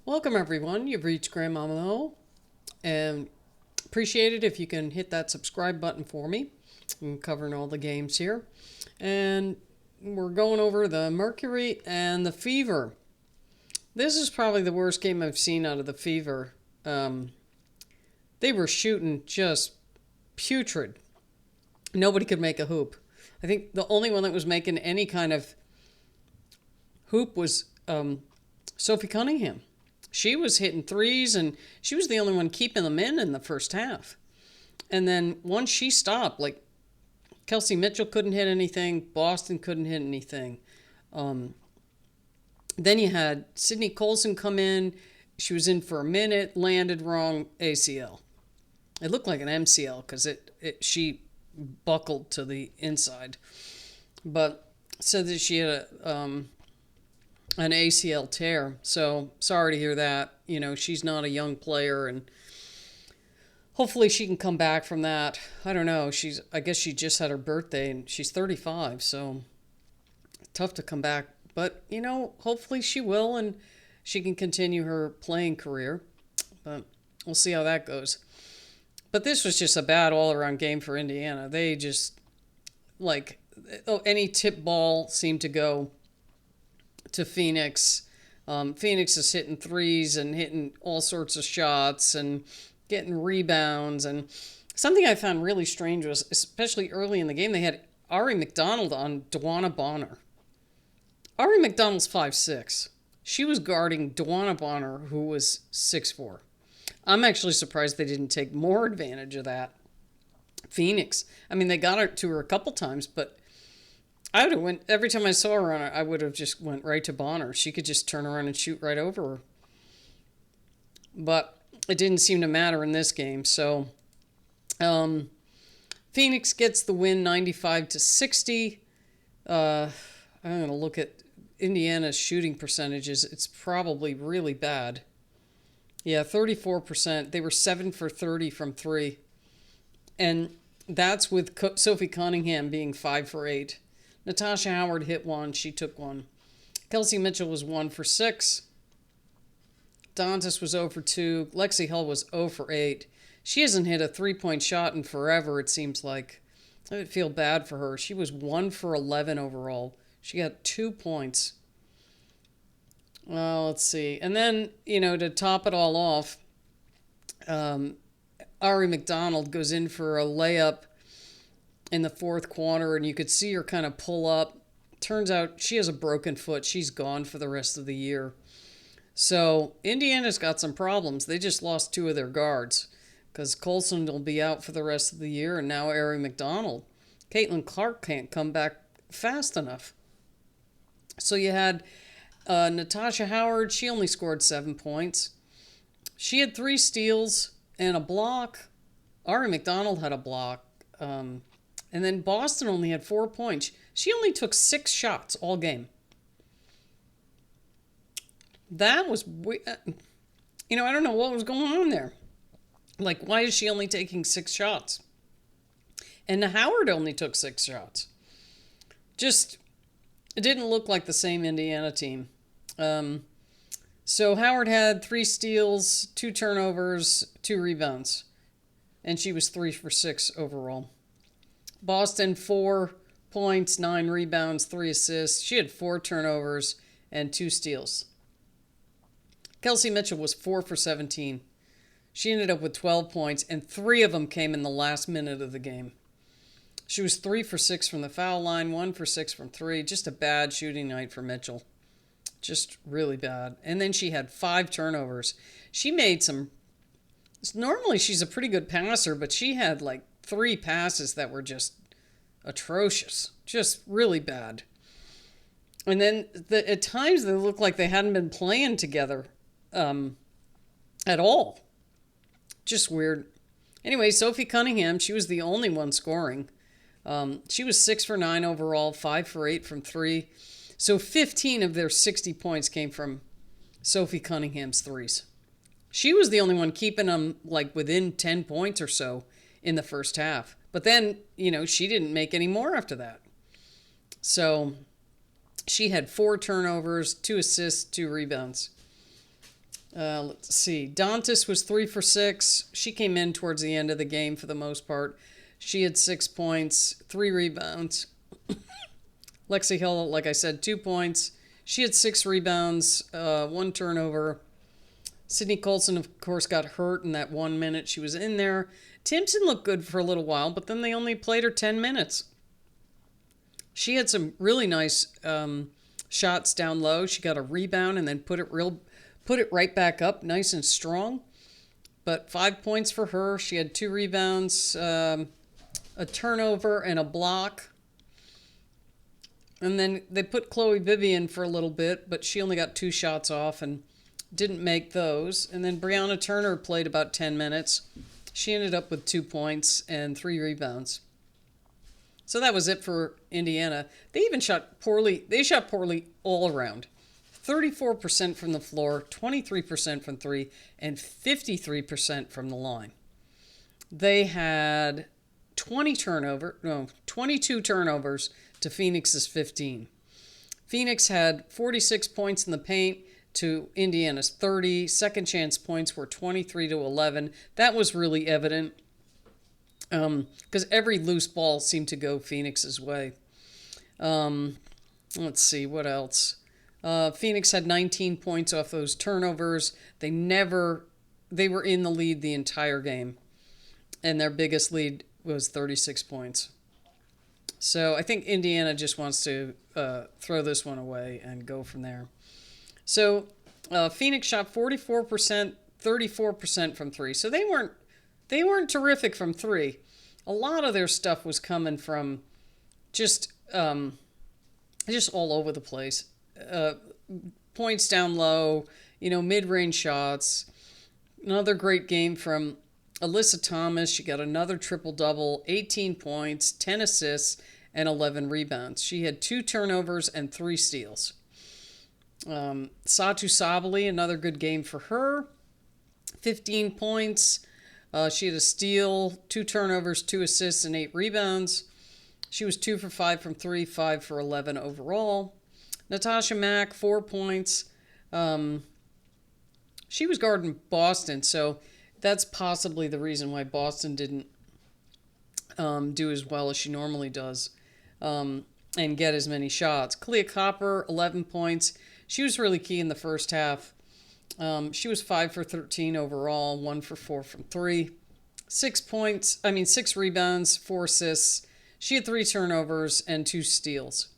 Welcome, everyone. You've reached Grandmama Mo, and appreciate it if you can hit that subscribe button for me. I'm covering all the games here, and we're going over the Mercury and the Fever. This is probably the worst game I've seen out of the Fever. They were shooting just putrid. Nobody could make a hoop. I think the only one that was making any kind of hoop was Sophie Cunningham. She was hitting threes, and she was the only one keeping them in the first half. And then once she stopped, like Kelsey Mitchell couldn't hit anything, Boston couldn't hit anything. Then you had Sydney Colson come in. She was in for a minute, landed wrong, ACL. It looked like an MCL because she buckled to the inside, but said that she had an ACL tear. So sorry to hear that. You know, she's not a young player, and hopefully she can come back from that. I don't know. I guess she just had her birthday, and she's 35, so tough to come back. But, you know, hopefully she will, and she can continue her playing career. But we'll see how that goes. But this was just a bad all-around game for Indiana. They just, any tip ball seemed to go to Phoenix. Phoenix is hitting threes and hitting all sorts of shots and getting rebounds. And something I found really strange was, especially early in the game, they had Ari McDonald on Dwana Bonner. Ari McDonald's 5'6". She was guarding Dwana Bonner, who was 6'4". I'm actually surprised they didn't take more advantage of that. Phoenix. I mean, they got to her a couple times, but I would have went every time I saw her on it. I would have just went right to Bonner. She could just turn around and shoot right over her. But it didn't seem to matter in this game. So Phoenix gets the win, 95-60. I'm going to look at Indiana's shooting percentages. It's probably really bad. Yeah, 34%. They were 7 for 30 from three. And that's with Sophie Cunningham being 5 for 8. Natasha Howard hit one. She took one. Kelsey Mitchell was 1 for 6. Dantas was 0 for 2. Lexi Hull was 0 for 8. She hasn't hit a three-point shot in forever, it seems like. I would feel bad for her. She was 1 for 11 overall. She got 2 points. Well, let's see. And then, to top it all off, Ari McDonald goes in for a layup in the fourth quarter, and you could see her kind of pull up. Turns out she has a broken foot. She's gone for the rest of the year. So Indiana's got some problems. They just lost 2 of their guards because Colson will be out for the rest of the year, and now Ari McDonald. Caitlin Clark can't come back fast enough. So you had Natasha Howard. She only scored 7 points. She had 3 steals and a block. Ari McDonald had a block. And then Boston only had 4 points. She only took 6 shots all game. That was, I don't know what was going on there. Like, why is she only taking 6 shots? And Howard only took 6 shots. Just, it didn't look like the same Indiana team. So Howard had 3 steals, 2 turnovers, 2 rebounds. And she was 3 for 6 overall. Boston, 4 points, 9 rebounds, 3 assists. She had 4 turnovers and 2 steals. Kelsey Mitchell was 4 for 17. She ended up with 12 points, and 3 of them came in the last minute of the game. She was 3 for 6 from the foul line, 1 for 6 from 3. Just a bad shooting night for Mitchell. Just really bad. And then she had 5 turnovers. She made some... Normally she's a pretty good passer, but she had 3 passes that were just atrocious. Just really bad. And then at times they looked like they hadn't been playing together at all. Just weird. Anyway, Sophie Cunningham, she was the only one scoring. She was 6 for 9 overall, 5 for 8 from 3. So 15 of their 60 points came from Sophie Cunningham's threes. She was the only one keeping them within 10 points or so in the first half. But then, she didn't make any more after that. So she had 4 turnovers, 2 assists, 2 rebounds. Let's see. Dantas was 3 for 6. She came in towards the end of the game for the most part. She had 6 points, 3 rebounds. Lexi Hill, like I said, 2 points. She had 6 rebounds, 1 turnover. Sydney Colson, of course, got hurt in that 1 minute she was in there. Timpson looked good for a little while, but then they only played her 10 minutes. She had some really nice shots down low. She got a rebound and then put it right back up, nice and strong. But 5 points for her. She had 2 rebounds, a turnover, and a block. And then they put Chloe Vivian for a little bit, but she only got 2 shots off and didn't make those. And then Brianna Turner played about 10 minutes. She ended up with 2 points and 3 rebounds. So that was it for Indiana. They even shot poorly. They shot poorly all around. 34% from the floor, 23% from 3, and 53% from the line. They had 22 turnovers to Phoenix's 15. Phoenix had 46 points in the paint to Indiana's 30. Second chance points were 23 to 11. That was really evident because every loose ball seemed to go Phoenix's way. Let's see, what else? Phoenix had 19 points off those turnovers. They were in the lead the entire game, and their biggest lead was 36 points. So I think Indiana just wants to throw this one away and go from there. So Phoenix shot 44%, 34% from 3. So they weren't terrific from 3. A lot of their stuff was coming from just all over the place. Points down low, mid-range shots. Another great game from Alyssa Thomas. She got another triple-double, 18 points, 10 assists, and 11 rebounds. She had 2 turnovers and 3 steals. Satu Sabali, another good game for her. 15 points. She had a steal, 2 turnovers, 2 assists, and 8 rebounds. She was 2 for 5 from 3, 5 for 11 overall. Natasha Mack, 4 points. She was guarding Boston, so that's possibly the reason why Boston didn't do as well as she normally does and get as many shots. Kalia Copper, 11 points. She was really key in the first half. She was 5 for 13 overall, 1 for 4 from 3. 6 rebounds, 4 assists. She had 3 turnovers and 2 steals.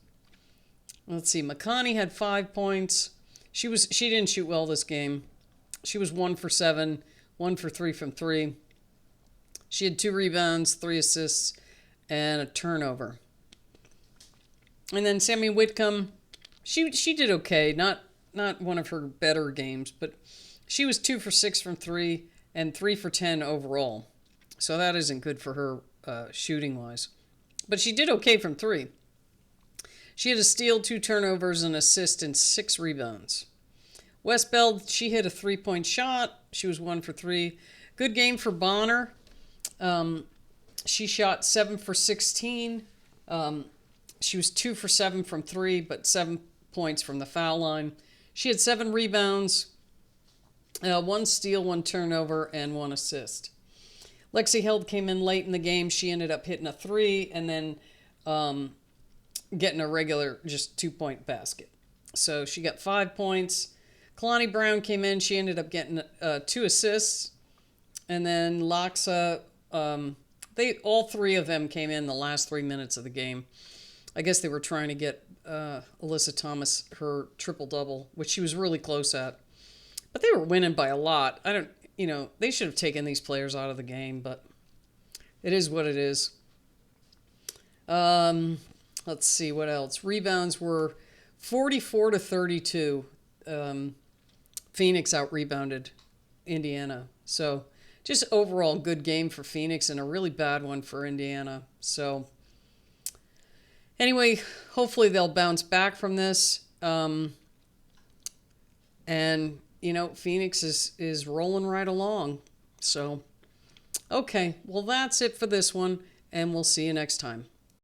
Let's see, McConney had 5 points. She didn't shoot well this game. She was 1 for 7, 1 for 3 from 3. She had 2 rebounds, 3 assists, and a turnover. And then Sammy Whitcomb, she did okay. Not one of her better games, but she was 2 for 6 from 3 and 3 for 10 overall. So that isn't good for her shooting-wise. But she did okay from 3. She had a steal, 2 turnovers, an assist, and 6 rebounds. Wes Bell, she hit a 3-point shot. She was 1 for 3. Good game for Bonner. She shot 7 for 16. She was 2 for 7 from 3, but 7 points from the foul line. She had 7 rebounds, 1 steal, 1 turnover, and 1 assist. Lexi Held came in late in the game. She ended up hitting a 3 and then getting a regular just 2-point basket. So she got 5 points. Kalani Brown came in. She ended up getting 2 assists. And then Loxa, all 3 of them came in the last 3 minutes of the game. I guess they were trying to get Alyssa Thomas her triple-double, which she was really close at. But they were winning by a lot. They should have taken these players out of the game, but it is what it is. Let's see what else. Rebounds were 44 to 32. Phoenix out-rebounded Indiana. So just overall good game for Phoenix and a really bad one for Indiana. So anyway, hopefully they'll bounce back from this. And, Phoenix is rolling right along. So, okay. Well, that's it for this one, and we'll see you next time.